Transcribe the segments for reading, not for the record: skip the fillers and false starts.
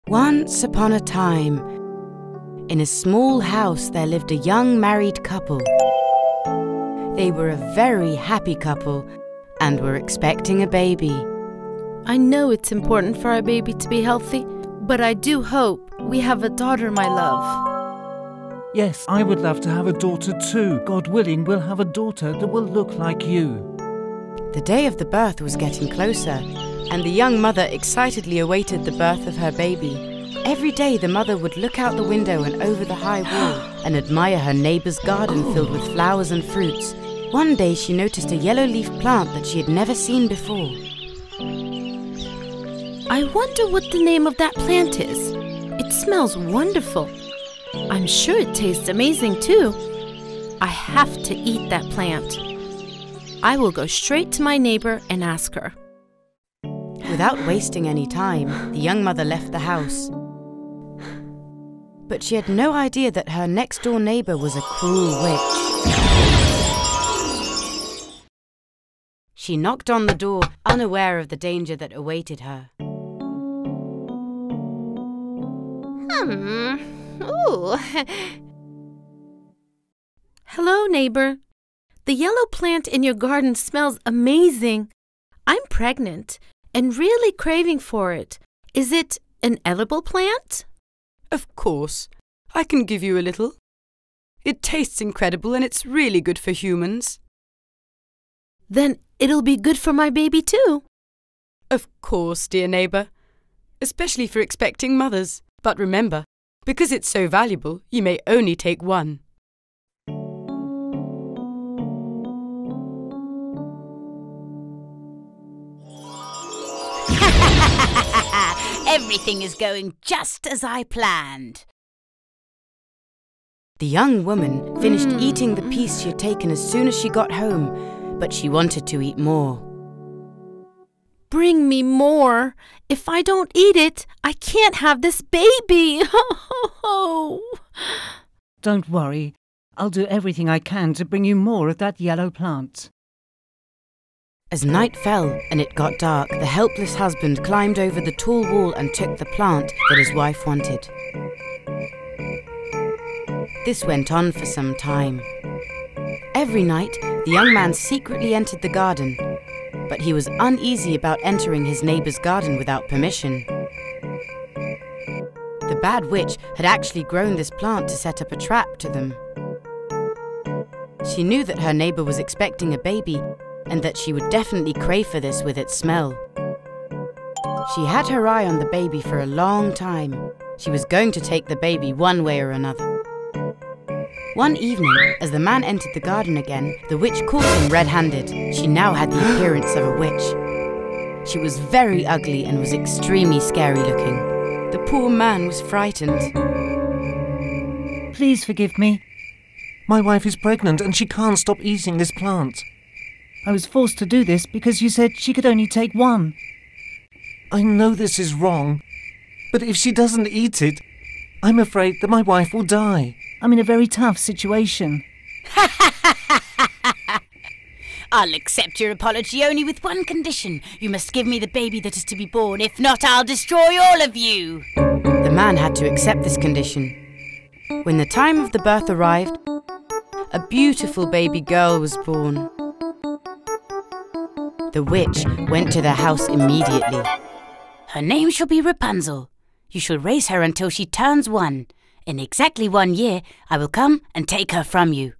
Once upon a time, in a small house there lived a young married couple. They were a very happy couple and were expecting a baby. I know it's important for our baby to be healthy, but I do hope we have a daughter, my love. Yes, I would love to have a daughter too. God willing, we'll have a daughter that will look like you. The day of the birth was getting closer, and the young mother excitedly awaited the birth of her baby. Every day the mother would look out the window and over the high wall and admire her neighbour's garden filled with flowers and fruits. One day she noticed a yellow-leaf plant that she had never seen before. I wonder what the name of that plant is. It smells wonderful. I'm sure it tastes amazing too. I have to eat that plant. I will go straight to my neighbor and ask her. Without wasting any time, the young mother left the house. But she had no idea that her next-door neighbor was a cruel witch. She knocked on the door, unaware of the danger that awaited her. Ooh. Hello, neighbor. The yellow plant in your garden smells amazing. I'm pregnant and really craving for it. Is it an edible plant? Of course. I can give you a little. It tastes incredible and it's really good for humans. Then it'll be good for my baby too. Of course, dear neighbour. Especially for expecting mothers. But remember, because it's so valuable, you may only take one. Everything is going just as I planned. The young woman finished eating the piece she had taken as soon as she got home, but she wanted to eat more. Bring me more. If I don't eat it, I can't have this baby. Don't worry. I'll do everything I can to bring you more of that yellow plant. As night fell and it got dark, the helpless husband climbed over the tall wall and took the plant that his wife wanted. This went on for some time. Every night, the young man secretly entered the garden, but he was uneasy about entering his neighbour's garden without permission. The bad witch had actually grown this plant to set up a trap to them. She knew that her neighbour was expecting a baby and that she would definitely crave for this with its smell. She had her eye on the baby for a long time. She was going to take the baby one way or another. One evening, as the man entered the garden again, the witch caught him red-handed. She now had the appearance of a witch. She was very ugly and was extremely scary-looking. The poor man was frightened. Please forgive me. My wife is pregnant and she can't stop eating this plant. I was forced to do this because you said she could only take one. I know this is wrong, but if she doesn't eat it, I'm afraid that my wife will die. I'm in a very tough situation. I'll accept your apology only with one condition. You must give me the baby that is to be born. If not, I'll destroy all of you. The man had to accept this condition. When the time of the birth arrived, a beautiful baby girl was born. The witch went to the house immediately. Her name shall be Rapunzel. You shall raise her until she turns 1. In exactly 1 year, I will come and take her from you.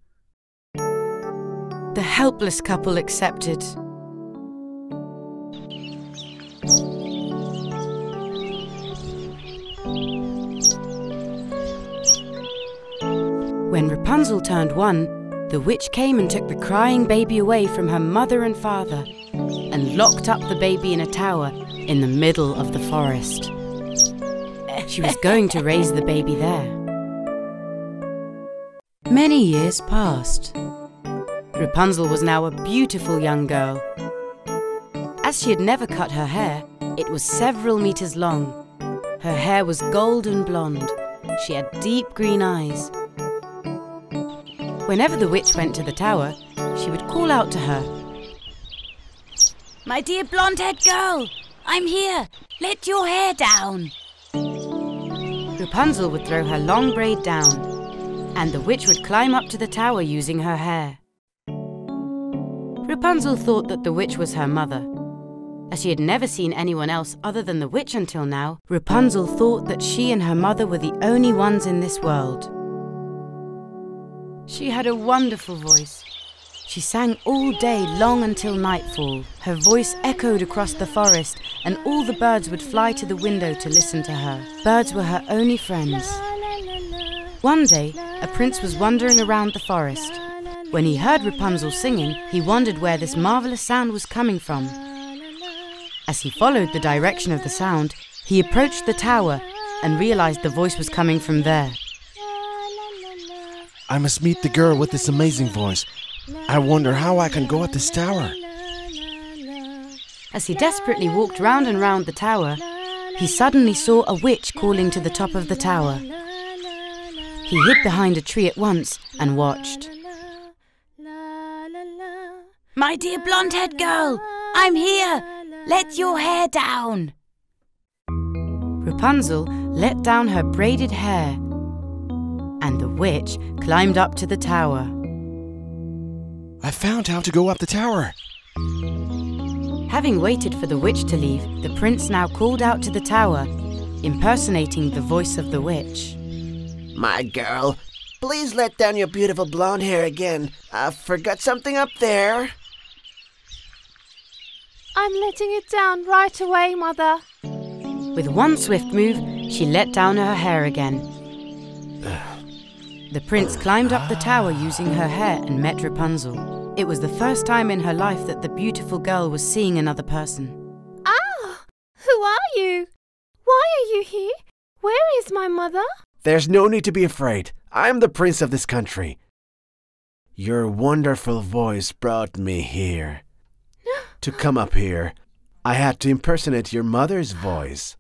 The helpless couple accepted. When Rapunzel turned 1, the witch came and took the crying baby away from her mother and father and locked up the baby in a tower in the middle of the forest. She was going to raise the baby there. Many years passed. Rapunzel was now a beautiful young girl. As she had never cut her hair, it was several meters long. Her hair was golden blonde. She had deep green eyes. Whenever the witch went to the tower, she would call out to her. My dear blonde-haired girl, I'm here. Let your hair down. Rapunzel would throw her long braid down, and the witch would climb up to the tower using her hair. Rapunzel thought that the witch was her mother. As she had never seen anyone else other than the witch until now, Rapunzel thought that she and her mother were the only ones in this world. She had a wonderful voice. She sang all day long until nightfall. Her voice echoed across the forest, and all the birds would fly to the window to listen to her. Birds were her only friends. One day, a prince was wandering around the forest. When he heard Rapunzel singing, he wondered where this marvelous sound was coming from. As he followed the direction of the sound, he approached the tower and realized the voice was coming from there. I must meet the girl with this amazing voice. I wonder how I can go up this tower. As he desperately walked round and round the tower, he suddenly saw a witch calling to the top of the tower. He hid behind a tree at once and watched. My dear blonde-haired girl, I'm here. Let your hair down. Rapunzel let down her braided hair, and the witch climbed up to the tower. I found how to go up the tower. Having waited for the witch to leave, the prince now called out to the tower, impersonating the voice of the witch. My girl, please let down your beautiful blonde hair again. I forgot something up there. I'm letting it down right away, Mother. With one swift move, she let down her hair again. The prince climbed up the tower using her hair and met Rapunzel. It was the first time in her life that the beautiful girl was seeing another person. Ah! Who are you? Why are you here? Where is my mother? There's no need to be afraid. I'm the prince of this country. Your wonderful voice brought me here. To come up here, I had to impersonate your mother's voice.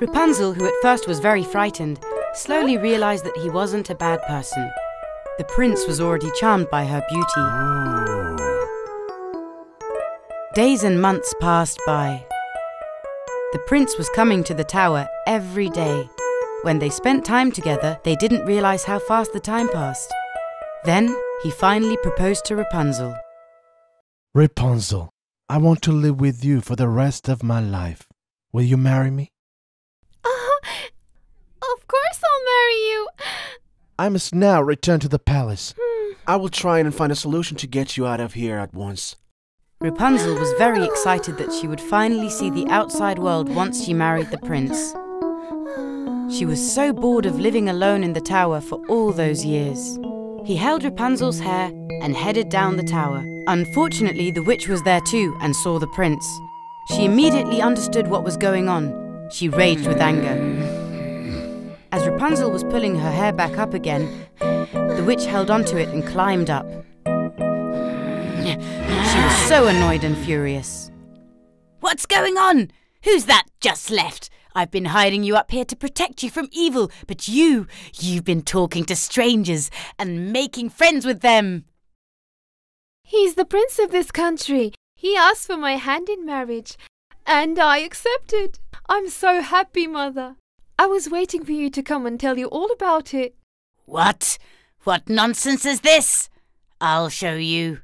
Rapunzel, who at first was very frightened, slowly realized that he wasn't a bad person. The prince was already charmed by her beauty. Days and months passed by. The prince was coming to the tower every day. When they spent time together, they didn't realize how fast the time passed. Then, he finally proposed to Rapunzel. Rapunzel, I want to live with you for the rest of my life. Will you marry me? Of course I'll marry you. I must now return to the palace. I will try and find a solution to get you out of here at once. Rapunzel was very excited that she would finally see the outside world once she married the prince. She was so bored of living alone in the tower for all those years. He held Rapunzel's hair and headed down the tower. Unfortunately, the witch was there too and saw the prince. She immediately understood what was going on. She raged with anger. As Rapunzel was pulling her hair back up again, the witch held onto it and climbed up. She was so annoyed and furious. What's going on? Who's that just left? I've been hiding you up here to protect you from evil, but you've been talking to strangers and making friends with them. He's the prince of this country. He asked for my hand in marriage, and I accepted. I'm so happy, Mother. I was waiting for you to come and tell you all about it. What? What nonsense is this? I'll show you.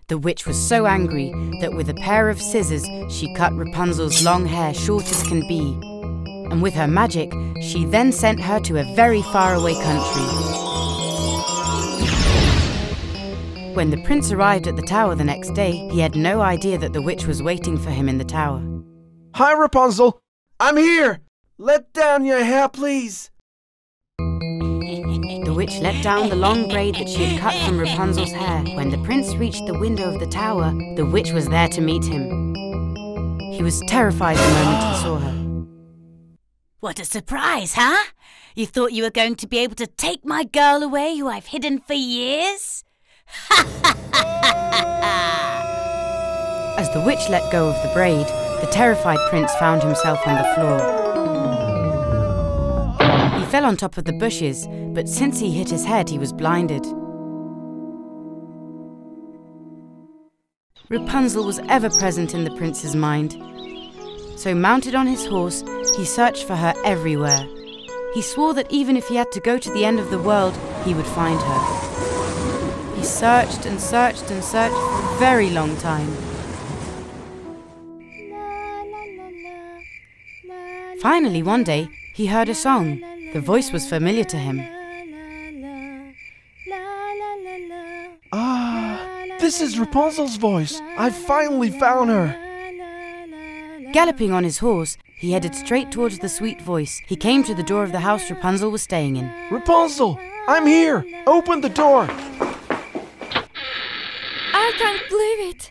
The witch was so angry that with a pair of scissors she cut Rapunzel's long hair short as can be. And with her magic, she then sent her to a very faraway country. When the prince arrived at the tower the next day, he had no idea that the witch was waiting for him in the tower. Hi, Rapunzel. I'm here. Let down your hair, please. The witch let down the long braid that she had cut from Rapunzel's hair. When the prince reached the window of the tower, the witch was there to meet him. He was terrified the moment he saw her. What a surprise, huh? You thought you were going to be able to take my girl away who I've hidden for years? As the witch let go of the braid, the terrified prince found himself on the floor. He fell on top of the bushes, but since he hit his head, he was blinded. Rapunzel was ever present in the prince's mind. So mounted on his horse, he searched for her everywhere. He swore that even if he had to go to the end of the world, he would find her. He searched and searched and searched for a very long time. Finally, one day, he heard a song. The voice was familiar to him. Ah, this is Rapunzel's voice. I finally found her. Galloping on his horse, he headed straight towards the sweet voice. He came to the door of the house Rapunzel was staying in. Rapunzel, I'm here. Open the door. I can't believe it.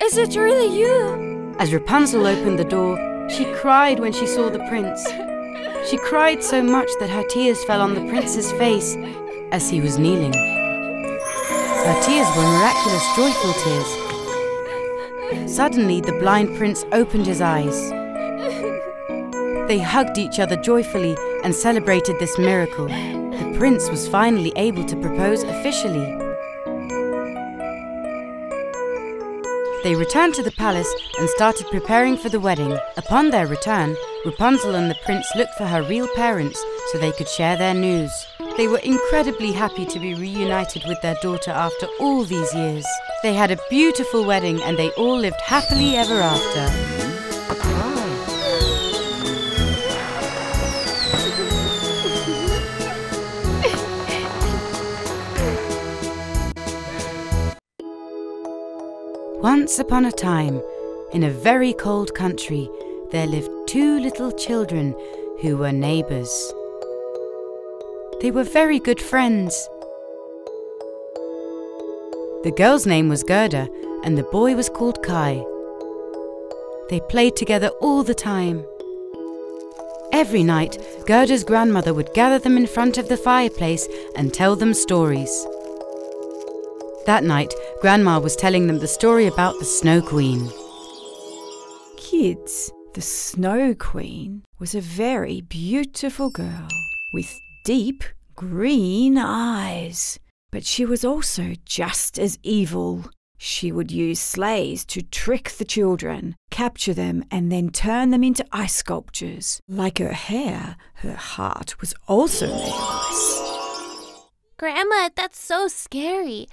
Is it really you? As Rapunzel opened the door, she cried when she saw the prince. She cried so much that her tears fell on the prince's face as he was kneeling. Her tears were miraculous, joyful tears. Suddenly, the blind prince opened his eyes. They hugged each other joyfully and celebrated this miracle. The prince was finally able to propose officially. They returned to the palace and started preparing for the wedding. Upon their return, Rapunzel and the prince looked for her real parents so they could share their news. They were incredibly happy to be reunited with their daughter after all these years. They had a beautiful wedding and they all lived happily ever after. Once upon a time, in a very cold country, there lived two little children who were neighbors. They were very good friends. The girl's name was Gerda, and the boy was called Kai. They played together all the time. Every night, Gerda's grandmother would gather them in front of the fireplace and tell them stories. That night, Grandma was telling them the story about the Snow Queen. Kids, the Snow Queen was a very beautiful girl with deep green eyes. But she was also just as evil. She would use sleighs to trick the children, capture them, and then turn them into ice sculptures. Like her hair, her heart was also made of ice. Grandma, that's so scary.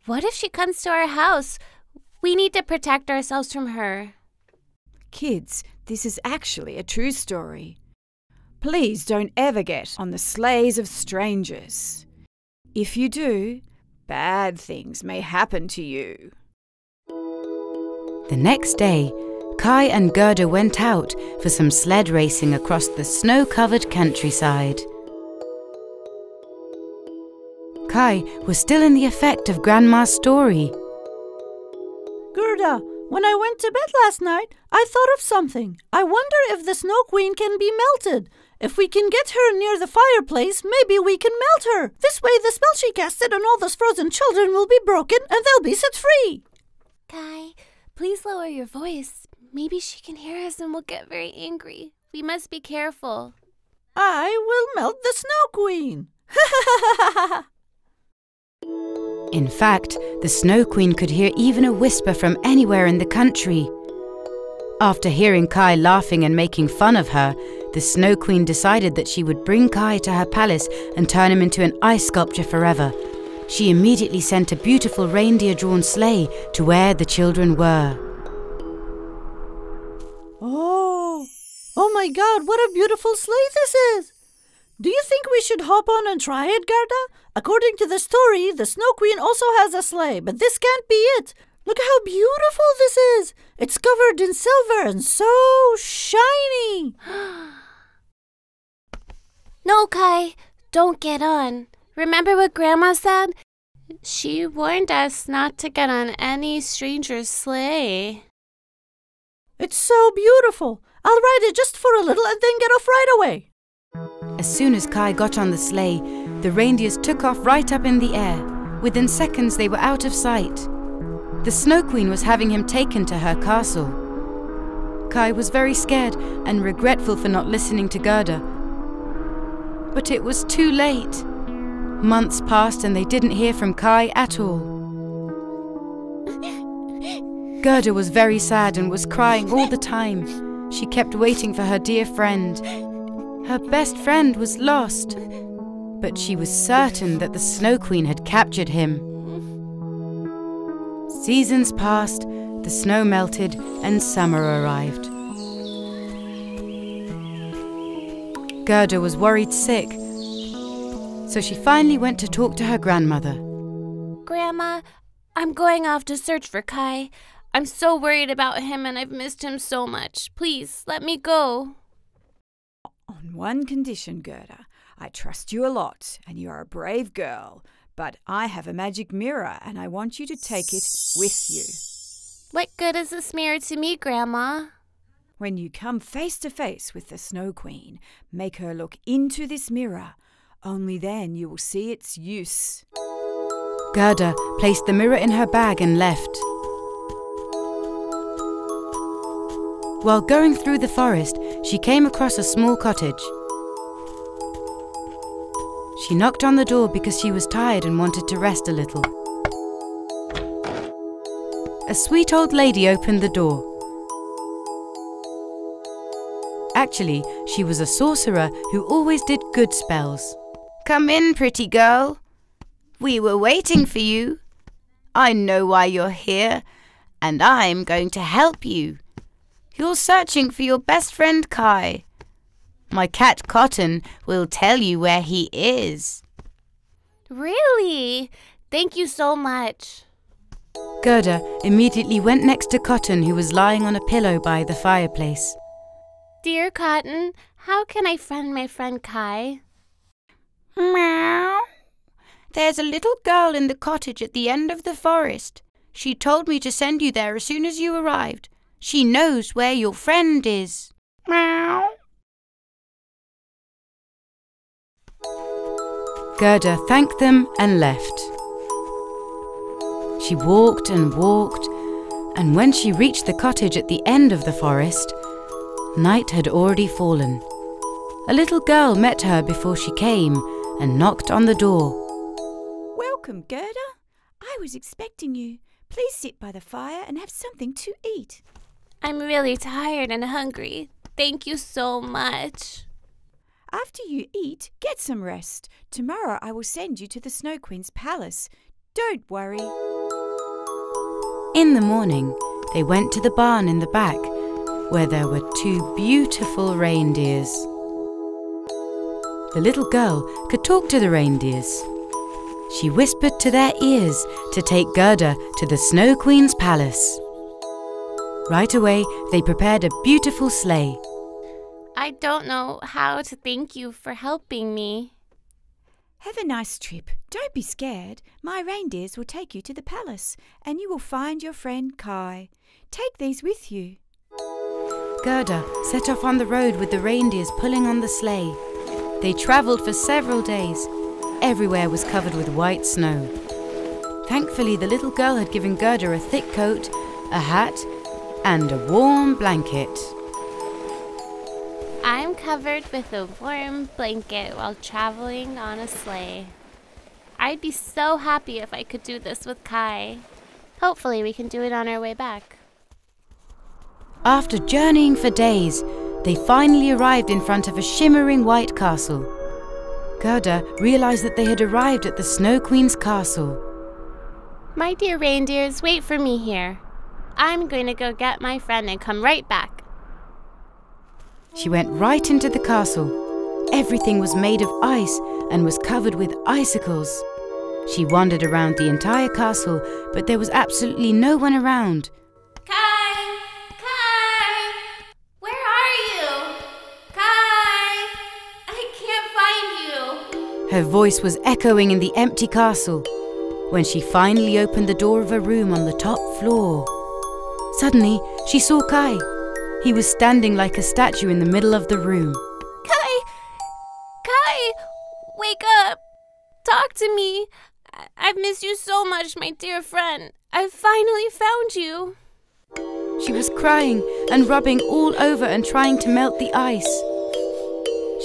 What if she comes to our house? We need to protect ourselves from her. Kids, this is actually a true story. Please don't ever get on the sleighs of strangers. If you do, bad things may happen to you. The next day, Kai and Gerda went out for some sled racing across the snow-covered countryside. Kai was still in the effect of Grandma's story. Gerda, when I went to bed last night, I thought of something. I wonder if the Snow Queen can be melted. If we can get her near the fireplace, maybe we can melt her. This way the spell she casted on all those frozen children will be broken and they'll be set free. Kai, please lower your voice. Maybe she can hear us and will get very angry. We must be careful. I will melt the Snow Queen. In fact, the Snow Queen could hear even a whisper from anywhere in the country. After hearing Kai laughing and making fun of her, the Snow Queen decided that she would bring Kai to her palace and turn him into an ice sculpture forever. She immediately sent a beautiful reindeer-drawn sleigh to where the children were. Oh my God, what a beautiful sleigh this is! Do you think we should hop on and try it, Gerda? According to the story, the Snow Queen also has a sleigh, but this can't be it. Look how beautiful this is! It's covered in silver and so shiny! No, Kai, don't get on. Remember what Grandma said? She warned us not to get on any stranger's sleigh. It's so beautiful. I'll ride it just for a little and then get off right away. As soon as Kai got on the sleigh, the reindeers took off right up in the air. Within seconds, they were out of sight. The Snow Queen was having him taken to her castle. Kai was very scared and regretful for not listening to Gerda. But it was too late. Months passed and they didn't hear from Kai at all. Gerda was very sad and was crying all the time. She kept waiting for her dear friend. Her best friend was lost, but she was certain that the Snow Queen had captured him. Seasons passed, the snow melted, and summer arrived. Gerda was worried sick, so she finally went to talk to her grandmother. Grandma, I'm going off to search for Kai. I'm so worried about him and I've missed him so much. Please, let me go. On one condition, Gerda. I trust you a lot, and you are a brave girl. But I have a magic mirror, and I want you to take it with you. What good is this mirror to me, Grandma? When you come face to face with the Snow Queen, make her look into this mirror. Only then you will see its use. Gerda placed the mirror in her bag and left. While going through the forest, she came across a small cottage. She knocked on the door because she was tired and wanted to rest a little. A sweet old lady opened the door. Actually, she was a sorcerer who always did good spells. Come in, pretty girl. We were waiting for you. I know why you're here, and I'm going to help you. You're searching for your best friend Kai. My cat Cotton will tell you where he is. Really? Thank you so much. Gerda immediately went next to Cotton, who was lying on a pillow by the fireplace. Dear Cotton, how can I find my friend Kai? Meow. There's a little girl in the cottage at the end of the forest. She told me to send you there as soon as you arrived. She knows where your friend is. Meow. Gerda thanked them and left. She walked and walked, and when she reached the cottage at the end of the forest, night had already fallen. A little girl met her before she came and knocked on the door. Welcome, Gerda. I was expecting you. Please sit by the fire and have something to eat. I'm really tired and hungry. Thank you so much. After you eat, get some rest. Tomorrow I will send you to the Snow Queen's palace. Don't worry. In the morning, they went to the barn in the back, where there were 2 beautiful reindeers. The little girl could talk to the reindeers. She whispered to their ears to take Gerda to the Snow Queen's palace. Right away, they prepared a beautiful sleigh. I don't know how to thank you for helping me. Have a nice trip. Don't be scared. My reindeers will take you to the palace, and you will find your friend Kai. Take these with you. Gerda set off on the road with the reindeers pulling on the sleigh. They travelled for several days. Everywhere was covered with white snow. Thankfully, the little girl had given Gerda a thick coat, a hat, and a warm blanket. I'm covered with a warm blanket while traveling on a sleigh. I'd be so happy if I could do this with Kai. Hopefully we can do it on our way back. After journeying for days, they finally arrived in front of a shimmering white castle. Gerda realized that they had arrived at the Snow Queen's castle. My dear reindeers, wait for me here. I'm going to go get my friend and come right back. She went right into the castle. Everything was made of ice and was covered with icicles. She wandered around the entire castle, but there was absolutely no one around. Kai! Kai! Where are you? Kai! I can't find you. Her voice was echoing in the empty castle when she finally opened the door of a room on the top floor. Suddenly, she saw Kai. He was standing like a statue in the middle of the room. Kai! Kai! Wake up! Talk to me! I've missed you so much, my dear friend. I've finally found you. She was crying and rubbing all over and trying to melt the ice.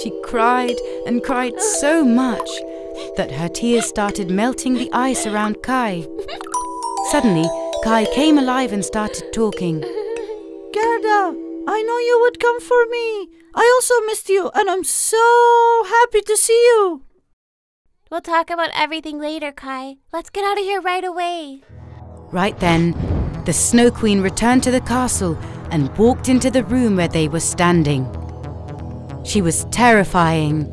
She cried and cried so much that her tears started melting the ice around Kai. Suddenly, Kai came alive and started talking. Gerda, I know you would come for me. I also missed you, and I'm so happy to see you. We'll talk about everything later, Kai. Let's get out of here right away. Right then, the Snow Queen returned to the castle and walked into the room where they were standing. She was terrifying.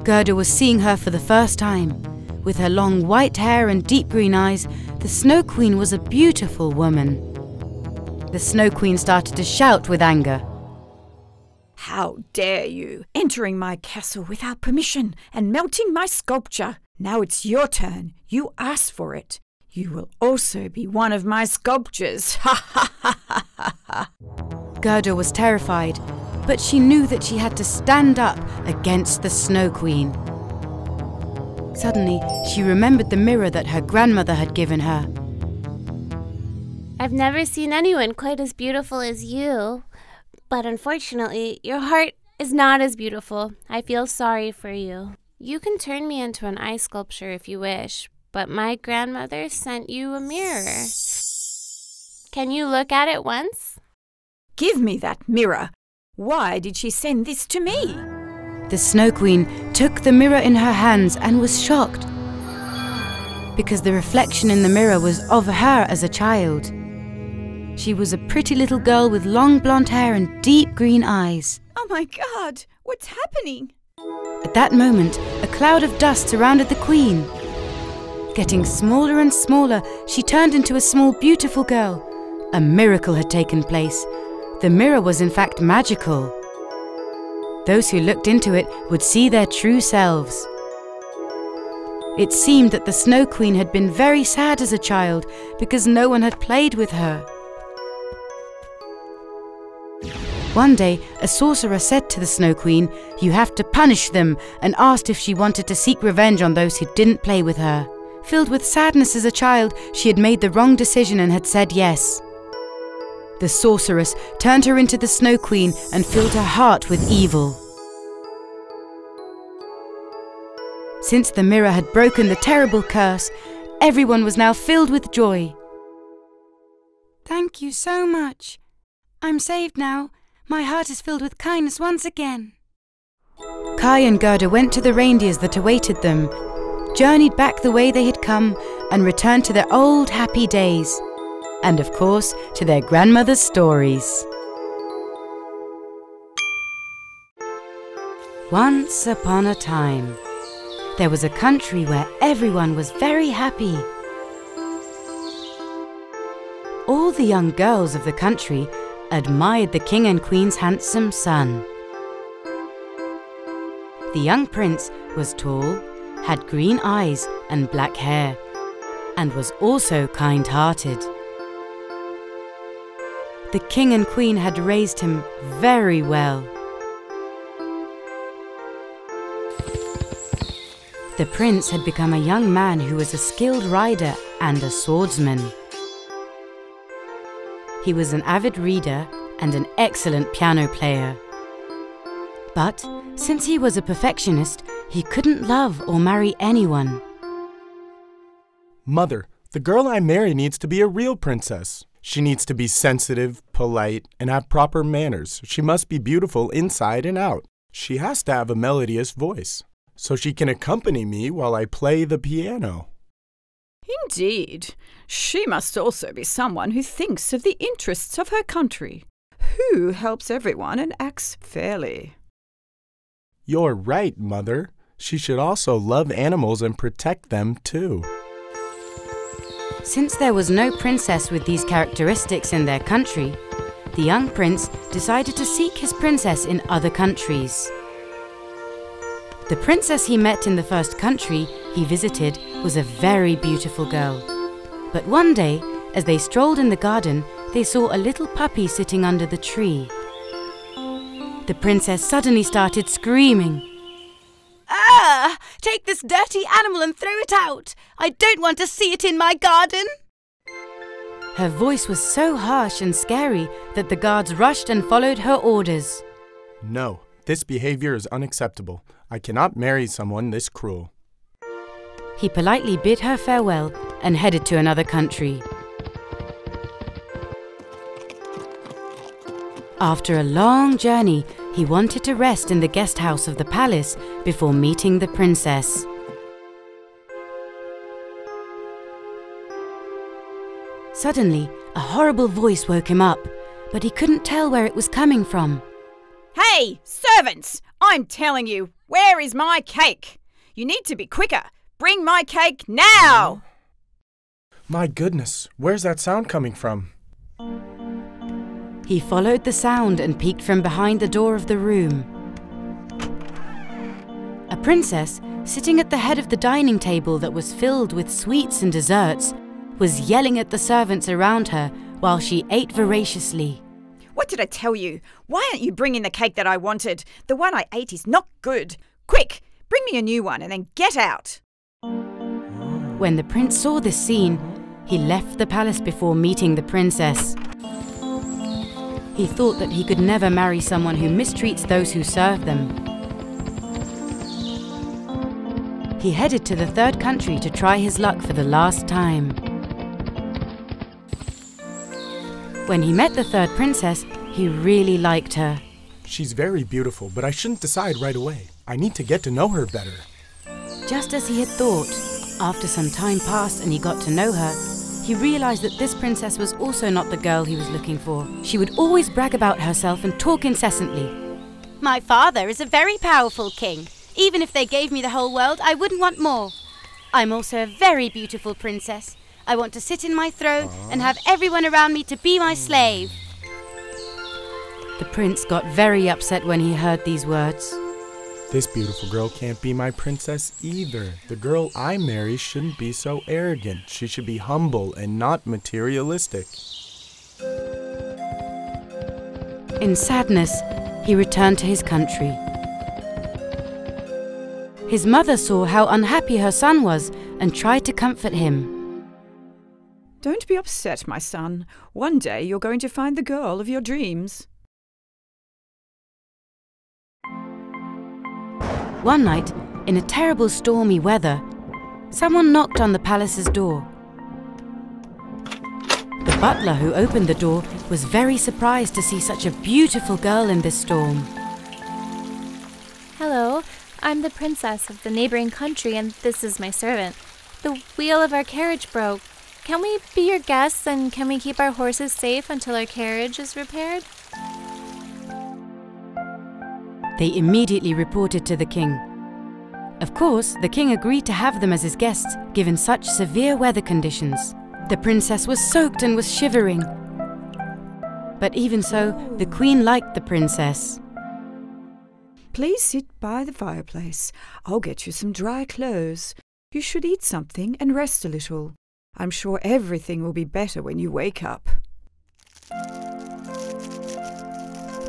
Gerda was seeing her for the first time. With her long white hair and deep green eyes, the Snow Queen was a beautiful woman. The Snow Queen started to shout with anger. How dare you, entering my castle without permission and melting my sculpture? Now it's your turn. You asked for it. You will also be one of my sculptures. Ha ha ha ha ha ha. Gerda was terrified, but she knew that she had to stand up against the Snow Queen. Suddenly, she remembered the mirror that her grandmother had given her. I've never seen anyone quite as beautiful as you. But unfortunately, your heart is not as beautiful. I feel sorry for you. You can turn me into an ice sculpture if you wish, but my grandmother sent you a mirror. Can you look at it once? Give me that mirror. Why did she send this to me? The Snow Queen took the mirror in her hands and was shocked, because the reflection in the mirror was of her as a child. She was a pretty little girl with long blonde hair and deep green eyes. Oh my God, what's happening? At that moment, a cloud of dust surrounded the Queen. Getting smaller and smaller, she turned into a small, beautiful girl. A miracle had taken place. The mirror was in fact magical. Those who looked into it would see their true selves. It seemed that the Snow Queen had been very sad as a child because no one had played with her. One day, a sorcerer said to the Snow Queen, "You have to punish them," and asked if she wanted to seek revenge on those who didn't play with her. Filled with sadness as a child, she had made the wrong decision and had said yes. The sorceress turned her into the Snow Queen and filled her heart with evil. Since the mirror had broken the terrible curse, everyone was now filled with joy. "Thank you so much. I'm saved now. My heart is filled with kindness once again." Kai and Gerda went to the reindeers that awaited them, journeyed back the way they had come, and returned to their old happy days. And of course, to their grandmother's stories. Once upon a time, there was a country where everyone was very happy. All the young girls of the country admired the king and queen's handsome son. The young prince was tall, had green eyes and black hair, and was also kind-hearted. The king and queen had raised him very well. The prince had become a young man who was a skilled rider and a swordsman. He was an avid reader and an excellent piano player. But since he was a perfectionist, he couldn't love or marry anyone. Mother, the girl I marry needs to be a real princess. She needs to be sensitive, polite, and have proper manners. She must be beautiful inside and out. She has to have a melodious voice, so she can accompany me while I play the piano. Indeed. She must also be someone who thinks of the interests of her country, who helps everyone and acts fairly. You're right, Mother. She should also love animals and protect them, too. Since there was no princess with these characteristics in their country, the young prince decided to seek his princess in other countries. The princess he met in the first country he visited was a very beautiful girl. But one day, as they strolled in the garden, they saw a little puppy sitting under the tree. The princess suddenly started screaming. "Ah! Take this dirty animal and throw it out! I don't want to see it in my garden!" Her voice was so harsh and scary that the guards rushed and followed her orders. No, this behavior is unacceptable. I cannot marry someone this cruel. He politely bid her farewell and headed to another country. After a long journey, he wanted to rest in the guest house of the palace before meeting the princess. Suddenly, a horrible voice woke him up, but he couldn't tell where it was coming from. Hey, servants! I'm telling you, where is my cake? You need to be quicker. Bring my cake now! My goodness, where's that sound coming from? He followed the sound and peeked from behind the door of the room. A princess, sitting at the head of the dining table that was filled with sweets and desserts, was yelling at the servants around her while she ate voraciously. What did I tell you? Why aren't you bringing the cake that I wanted? The one I ate is not good. Quick, bring me a new one and then get out. When the prince saw this scene, he left the palace before meeting the princess. He thought that he could never marry someone who mistreats those who serve them. He headed to the third country to try his luck for the last time. When he met the third princess, he really liked her. She's very beautiful, but I shouldn't decide right away. I need to get to know her better. Just as he had thought, after some time passed and he got to know her, he realized that this princess was also not the girl he was looking for. She would always brag about herself and talk incessantly. My father is a very powerful king. Even if they gave me the whole world, I wouldn't want more. I'm also a very beautiful princess. I want to sit in my throne and have everyone around me to be my slave. The prince got very upset when he heard these words. This beautiful girl can't be my princess either. The girl I marry shouldn't be so arrogant. She should be humble and not materialistic. In sadness, he returned to his country. His mother saw how unhappy her son was and tried to comfort him. Don't be upset, my son. One day you're going to find the girl of your dreams. One night, in a terrible stormy weather, someone knocked on the palace's door. The butler who opened the door was very surprised to see such a beautiful girl in this storm. Hello, I'm the princess of the neighboring country, and this is my servant. The wheel of our carriage broke. Can we be your guests, and can we keep our horses safe until our carriage is repaired? They immediately reported to the king. Of course, the king agreed to have them as his guests, given such severe weather conditions. The princess was soaked and was shivering. But even so, the queen liked the princess. Please sit by the fireplace. I'll get you some dry clothes. You should eat something and rest a little. I'm sure everything will be better when you wake up.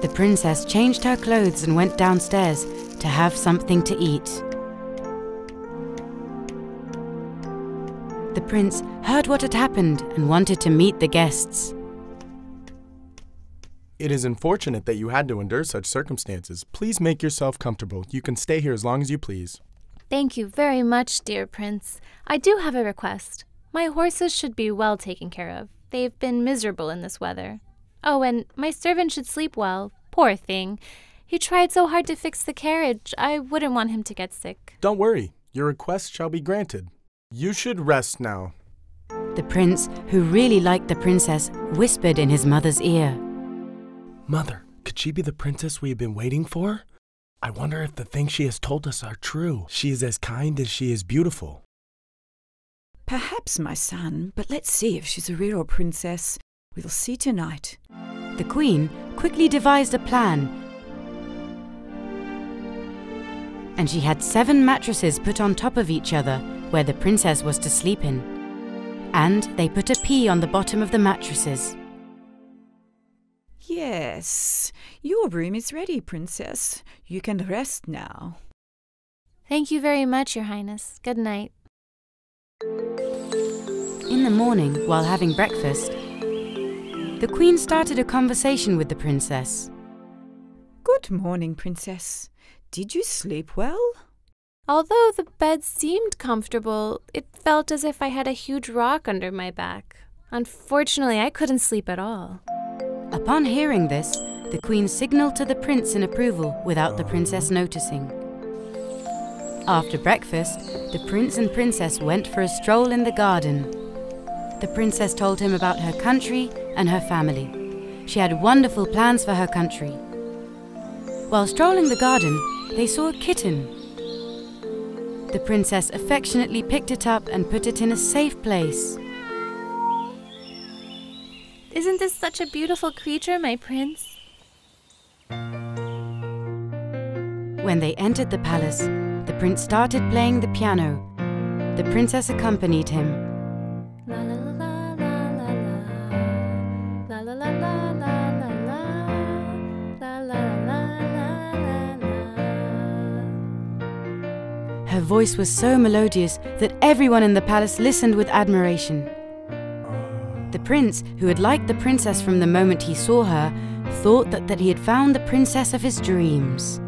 The princess changed her clothes and went downstairs to have something to eat. The prince heard what had happened and wanted to meet the guests. It is unfortunate that you had to endure such circumstances. Please make yourself comfortable. You can stay here as long as you please. Thank you very much, dear prince. I do have a request. My horses should be well taken care of. They've been miserable in this weather. Oh, and my servant should sleep well. Poor thing. He tried so hard to fix the carriage. I wouldn't want him to get sick. Don't worry. Your request shall be granted. You should rest now. The prince, who really liked the princess, whispered in his mother's ear. Mother, could she be the princess we have been waiting for? I wonder if the things she has told us are true. She is as kind as she is beautiful. Perhaps, my son, but let's see if she's a real princess. We'll see tonight. The queen quickly devised a plan, and she had 7 mattresses put on top of each other where the princess was to sleep in, and they put a pea on the bottom of the mattresses. Yes, your room is ready, princess. You can rest now. Thank you very much, Your Highness. Good night. In the morning, while having breakfast, the queen started a conversation with the princess. Good morning, princess. Did you sleep well? Although the bed seemed comfortable, it felt as if I had a huge rock under my back. Unfortunately, I couldn't sleep at all. Upon hearing this, The queen signaled to the prince in approval without the princess noticing. After breakfast, the prince and princess went for a stroll in the garden. The princess told him about her country and her family. She had wonderful plans for her country. While strolling the garden, they saw a kitten. The princess affectionately picked it up and put it in a safe place. Isn't this such a beautiful creature, my prince? When they entered the palace, the prince started playing the piano. The princess accompanied him. La la la la la la la la la la la la la la la. Her voice was so melodious that everyone in the palace listened with admiration. The prince, who had liked the princess from the moment he saw her, thought that he had found the princess of his dreams.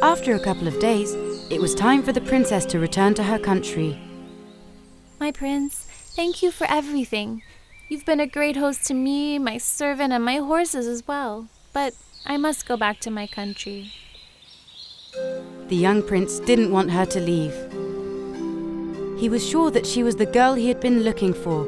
After a couple of days, it was time for the princess to return to her country. My prince, thank you for everything. You've been a great host to me, my servant, and my horses as well. But I must go back to my country. The young prince didn't want her to leave. He was sure that she was the girl he had been looking for,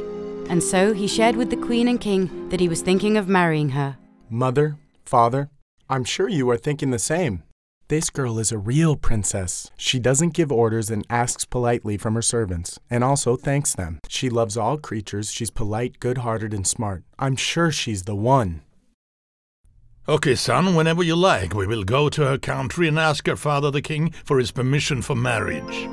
and so he shared with the queen and king that he was thinking of marrying her. Mother, father, I'm sure you are thinking the same. This girl is a real princess. She doesn't give orders and asks politely from her servants, and also thanks them. She loves all creatures. She's polite, good-hearted, and smart. I'm sure she's the one. Okay, son, whenever you like, we will go to her country and ask her father the king for his permission for marriage.